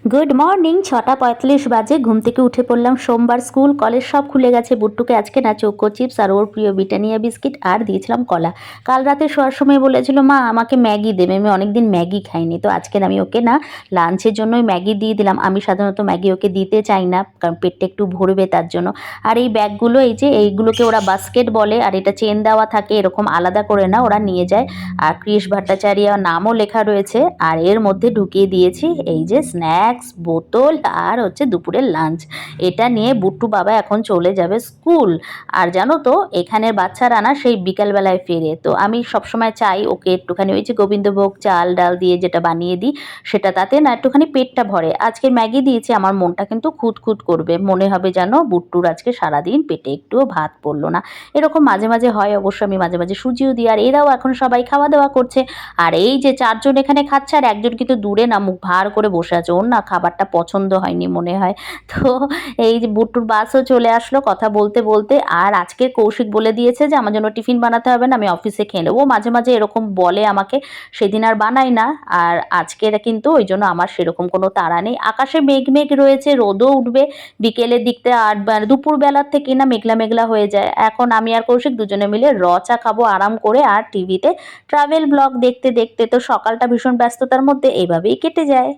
Good morning. 6:45 বাজে, ঘুম থেকে উঠে পড়লাম। সোমবার, স্কুল কলেজ সব খুলে গেছে। বুট্টুকে আজকে না চোকো চিপস আর ওর প্রিয় ব্রিটানিয়া বিস্কিট আর দিয়েছিলাম কলা। কাল রাতে শোয়ার সময় বলেছিল মা আমাকে ম্যাগি দেবে, আমি অনেকদিন ম্যাগি খাইনি। তো আজকে আমি ওকে না লাঞ্চের জন্যই ম্যাগি দিয়ে দিলাম। আমি সাধারণত ম্যাগি ওকে দিতে চাই না, কারণ পেটটা একটু ভরবে তার জন্য। আর এই ব্যাগগুলো, এই যে এইগুলোকে ওরা বাস্কেট বলে, আর এটা চেন দেওয়া থাকে, এরকম আলাদা করে না ওরা নিয়ে যায়। আর ক্রিশ ভট্টাচার্য নামও লেখা রয়েছে। আর এর মধ্যে ঢুকিয়ে দিয়েছি এই যে স্ন্যাক্স, বোতল আর হচ্ছে দুপুরের লাঞ্চ। এটা নিয়ে বুট্টু বাবা এখন চলে যাবে স্কুল। আর জানো তো এখানের বাচ্চারা না সেই বিকালবেলায় ফেরে, তো আমি সবসময় চাই ওকে একটুখানি ওই যে গোবিন্দভোগ চাল ডাল দিয়ে যেটা বানিয়ে দিই, সেটা তাতে না একটুখানি পেটটা ভরে। আজকে ম্যাগি দিয়েছি, আমার মনটা কিন্তু খুঁতখুত করবে, মনে হবে যেন বুট্টুর আজকে সারাদিন পেটে একটুও ভাত পড়লো না। এরকম মাঝে মাঝে হয় অবশ্য, আমি মাঝে মাঝে সুজিও দিই। আর এরাও এখন সবাই খাওয়া দাওয়া করছে। আর এই যে চারজন এখানে খাচ্ছে, আর একজন কিন্তু দূরে না মুখ ভার করে বসে আছে, ওর না খাবারটা পছন্দ হয়নি মনে হয়। তো এই যে বুট্টুর বাসও চলে আসলো কথা বলতে বলতে। আর আজকে কৌশিক বলে দিয়েছে যে আমার জন্য টিফিন বানাতে হবে না, আমি অফিসে খেয়ে নেবো। মাঝে মাঝে এরকম বলে আমাকে, সেদিন আর বানাই না। আর আজকে কিন্তু ওই জন্য আমার সেরকম কোনো তাড়া নেই। আকাশে মেঘ মেঘ রয়েছে, রোদও উঠবে বিকেলের দিকতে। আর দুপুর বেলার থেকে না মেঘলা মেঘলা হয়ে যায়। এখন আমি আর কৌশিক দুজনে মিলে চা খাবো আরাম করে, আর টিভিতে ট্রাভেল ব্লগ দেখতে দেখতে। তো সকালটা ভীষণ ব্যস্ততার মধ্যে এইভাবেই কেটে যায়।